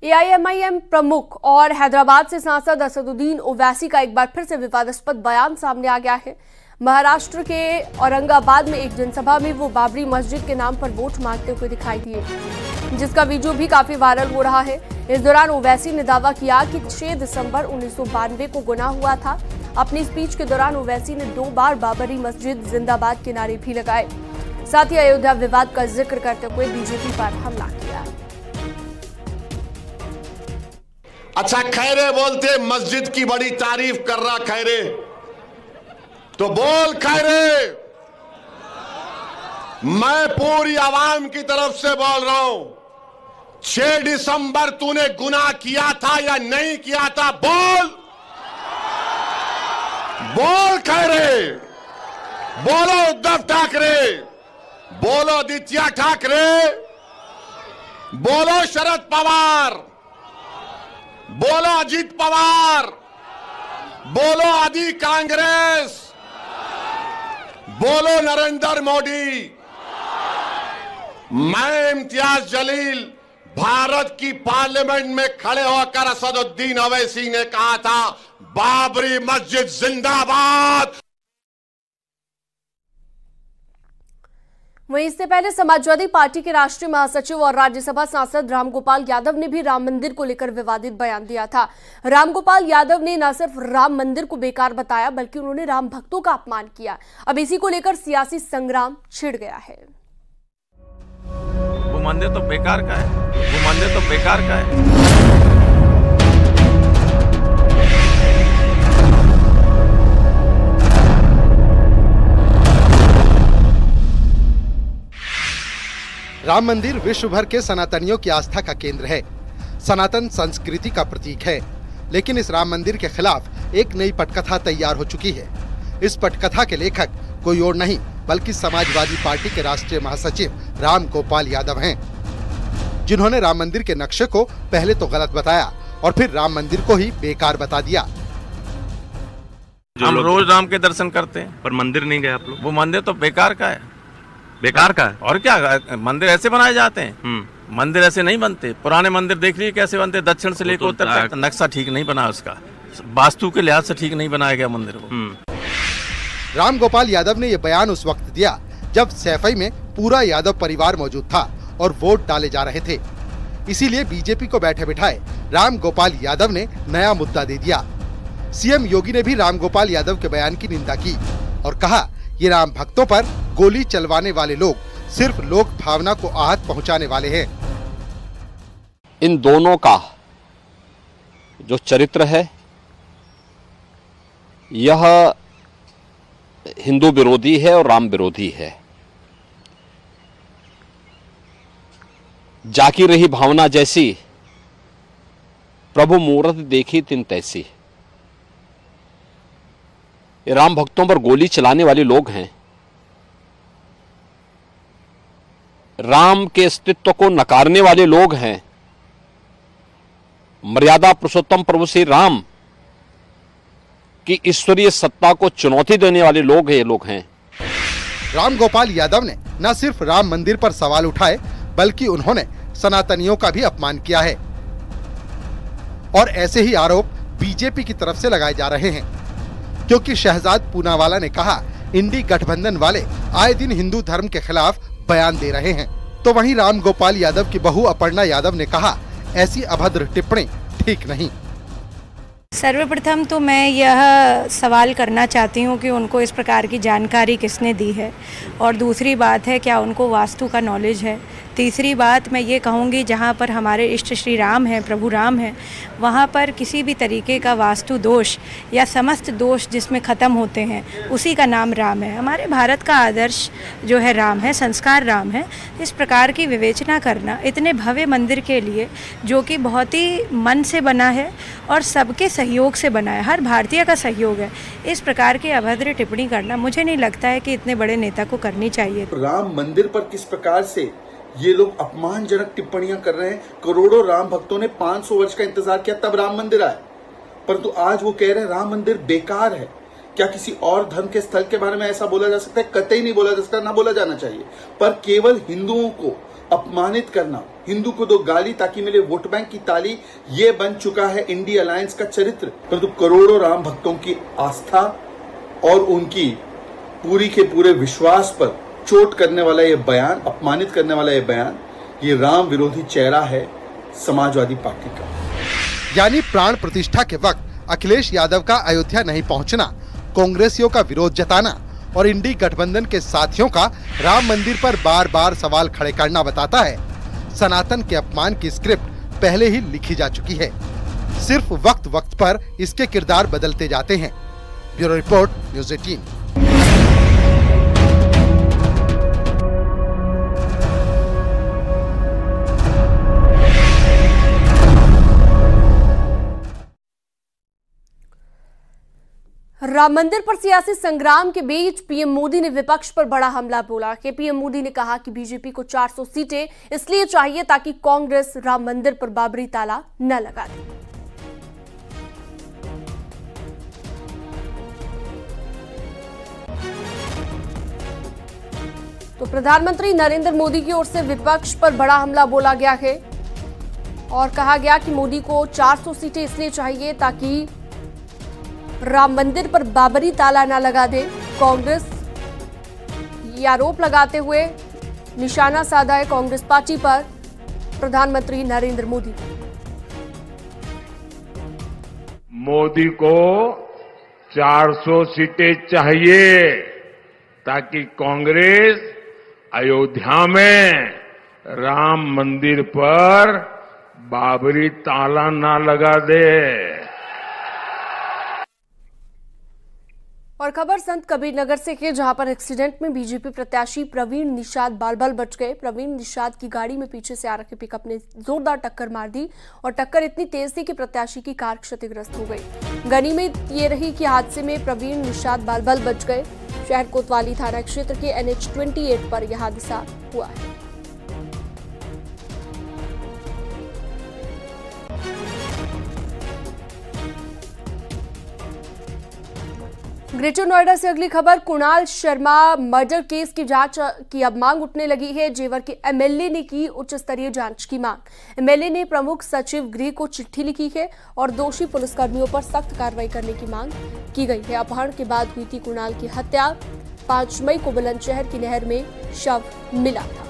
AIMIM प्रमुख और हैदराबाद से सांसद असदुद्दीन ओवैसी का एक बार फिर से विवादास्पद बयान सामने आ गया है। महाराष्ट्र के औरंगाबाद में एक जनसभा में वो बाबरी मस्जिद के नाम पर वोट मांगते हुए दिखाई दिए, जिसका वीडियो भी काफी वायरल हो रहा है। इस दौरान ओवैसी ने दावा किया कि 6 दिसंबर 1992 को गुनाह हुआ था। अपनी स्पीच के दौरान ओवैसी ने 2 बार बाबरी मस्जिद जिंदाबाद के नारे भी लगाए। साथ ही अयोध्या विवाद का जिक्र करते हुए बीजेपी पर हमला किया। अच्छा, खैरे बोलते मस्जिद की बड़ी तारीफ कर रहा खैरे, तो बोल खैरे, मैं पूरी आवाम की तरफ से बोल रहा हूं, 6 दिसंबर तूने गुनाह किया था या नहीं किया था? बोल बोल खैरे, बोलो उद्धव ठाकरे, बोलो आदित्य ठाकरे, बोलो शरद पवार, बोलो अजीत पवार, बोलो आदि कांग्रेस, बोलो नरेंद्र मोदी। मैं इम्तियाज जलील भारत की पार्लियामेंट में खड़े होकर असदुद्दीन ओवैसी ने कहा था, बाबरी मस्जिद जिंदाबाद। वहीं इससे पहले समाजवादी पार्टी के राष्ट्रीय महासचिव और राज्यसभा सांसद रामगोपाल यादव ने भी राम मंदिर को लेकर विवादित बयान दिया था। रामगोपाल यादव ने न सिर्फ राम मंदिर को बेकार बताया, बल्कि उन्होंने राम भक्तों का अपमान किया। अब इसी को लेकर सियासी संग्राम छिड़ गया है। वो मंदिर तो बेकार का है, वो मंदिर तो बेकार का है। राम मंदिर विश्व भर के सनातनियों की आस्था का केंद्र है, सनातन संस्कृति का प्रतीक है। लेकिन इस राम मंदिर के खिलाफ एक नई पटकथा तैयार हो चुकी है। इस पटकथा के लेखक कोई और नहीं बल्कि समाजवादी पार्टी के राष्ट्रीय महासचिव रामगोपाल यादव हैं, जिन्होंने राम मंदिर के नक्शे को पहले तो गलत बताया और फिर राम मंदिर को ही बेकार बता दिया। हम रोज राम के दर्शन करते हैं, पर मंदिर नहीं गए आप लोग। वो मंदिर तो बेकार का है। बेकार का है? और क्या, मंदिर ऐसे बनाए जाते हैं? मंदिर ऐसे नहीं बनते। पुराने मंदिर देख लीजिए कैसे बनते, दक्षिण से लेकर उत्तर तक। नक्शा ठीक नहीं बना, उसका वास्तु के लिहाज से ठीक नहीं बनाया गया मंदिर को। रामगोपाल यादव ने यह बयान उस वक्त दिया जब सैफई में पूरा यादव परिवार मौजूद था और वोट डाले जा रहे थे। इसीलिए बीजेपी को बैठे बिठाए रामगोपाल यादव ने नया मुद्दा दे दिया। सीएम योगी ने भी रामगोपाल यादव के बयान की निंदा की और कहा, ये राम भक्तों पर गोली चलवाने वाले लोग सिर्फ लोक भावना को आहत पहुंचाने वाले हैं। इन दोनों का जो चरित्र है, यह हिंदू विरोधी है और राम विरोधी है। जाकी रही भावना जैसी, प्रभु मूरत देखी तिन तैसी। ये राम भक्तों पर गोली चलाने वाले लोग हैं। राम के अस्तित्व को नकारने वाले लोग हैं। मर्यादा पुरुषोत्तम प्रभु श्री राम की ईश्वरीय सत्ता को चुनौती देने वाले लोग ये लोग हैं। रामगोपाल यादव ने न सिर्फ राम मंदिर पर सवाल उठाए, बल्कि उन्होंने सनातनियों का भी अपमान किया है और ऐसे ही आरोप बीजेपी की तरफ से लगाए जा रहे हैं, क्योंकि शहजाद पूनावाला ने कहा, इंडी गठबंधन वाले आए दिन हिंदू धर्म के खिलाफ बयान दे रहे हैं। तो वहीं रामगोपाल यादव की बहू अपर्णा यादव ने कहा, ऐसी अभद्र टिप्पणी ठीक नहीं। सर्वप्रथम तो मैं यह सवाल करना चाहती हूँ कि उनको इस प्रकार की जानकारी किसने दी है, और दूसरी बात है क्या उनको वास्तु का नॉलेज है। तीसरी बात मैं ये कहूँगी, जहाँ पर हमारे इष्ट श्री राम हैं, प्रभु राम हैं, वहाँ पर किसी भी तरीके का वास्तु दोष या समस्त दोष जिसमें ख़त्म होते हैं, उसी का नाम राम है। हमारे भारत का आदर्श जो है राम है, संस्कार राम है। इस प्रकार की विवेचना करना इतने भव्य मंदिर के लिए, जो कि बहुत ही मन से बना है और सबके सहयोग से बना है, हर भारतीय का सहयोग है, इस प्रकार की अभद्र टिप्पणी करना मुझे नहीं लगता है कि इतने बड़े नेता को करनी चाहिए। राम मंदिर पर किस प्रकार से ये लोग अपमानजनक टिप्पणियां कर रहे हैं। करोड़ों राम भक्तों ने 500 वर्ष का इंतजार किया, तब राम मंदिर आया, परंतु आज वो कह रहे हैं राम मंदिर बेकार है। क्या किसी और धर्म के स्थल के बारे में ऐसा बोला जा सकता है? कतई नहीं बोला जा सकता, ना बोला जाना चाहिए। पर केवल हिंदुओं को अपमानित करना, हिंदू को दो गाली ताकि मिले वोट बैंक की ताली, ये बन चुका है इंडिया अलायंस का चरित्र। परंतु करोड़ों राम भक्तों की आस्था और उनकी पूरी के पूरे विश्वास पर चोट करने वाला ये बयान, अपमानित करने वाला ये बयान, ये राम विरोधी चेहरा है समाजवादी पार्टी का। यानी प्राण प्रतिष्ठा के वक्त अखिलेश यादव का अयोध्या नहीं पहुंचना, कांग्रेसियों का विरोध जताना और इंडी गठबंधन के साथियों का राम मंदिर पर बार बार सवाल खड़े करना बताता है सनातन के अपमान की स्क्रिप्ट पहले ही लिखी जा चुकी है। सिर्फ वक्त वक्त पर इसके किरदार बदलते जाते हैं। Bureau report, news 18। राम मंदिर पर सियासी संग्राम के बीच पीएम मोदी ने विपक्ष पर बड़ा हमला बोला कि पीएम मोदी ने कहा कि बीजेपी को 400 सीटें इसलिए चाहिए ताकि कांग्रेस राम मंदिर पर बाबरी ताला न लगा दे। तो प्रधानमंत्री नरेंद्र मोदी की ओर से विपक्ष पर बड़ा हमला बोला गया है और कहा गया कि मोदी को 400 सीटें इसलिए चाहिए ताकि राम मंदिर पर बाबरी ताला न लगा दे। कांग्रेस ये आरोप लगाते हुए निशाना साधा है कांग्रेस पार्टी पर प्रधानमंत्री नरेंद्र मोदी। मोदी को 400 सीटें चाहिए ताकि कांग्रेस अयोध्या में राम मंदिर पर बाबरी ताला ना लगा दे। और खबर संत कबीर नगर से है, जहां पर एक्सीडेंट में बीजेपी प्रत्याशी प्रवीण निषाद बाल-बाल बच गए। प्रवीण निषाद की गाड़ी में पीछे से आ रखे पिकअप ने जोरदार टक्कर मार दी और टक्कर इतनी तेज थी कि प्रत्याशी की कार क्षतिग्रस्त हो गई। गनीमत ये रही कि हादसे में प्रवीण निषाद बाल-बाल बच गए। शहर कोतवाली थाना क्षेत्र के NH 28 पर यह हादसा हुआ है। ग्रेटर नोएडा से अगली खबर, कुणाल शर्मा मर्डर केस की जांच की अब मांग उठने लगी है। जेवर के एमएलए ने की उच्च स्तरीय जांच की मांग। एमएलए ने प्रमुख सचिव गृह को चिट्ठी लिखी है और दोषी पुलिसकर्मियों पर सख्त कार्रवाई करने की मांग की गई है। अपहरण के बाद हुई थी कुणाल की हत्या। 5 मई को बुलंदशहर की नहर में शव मिला था।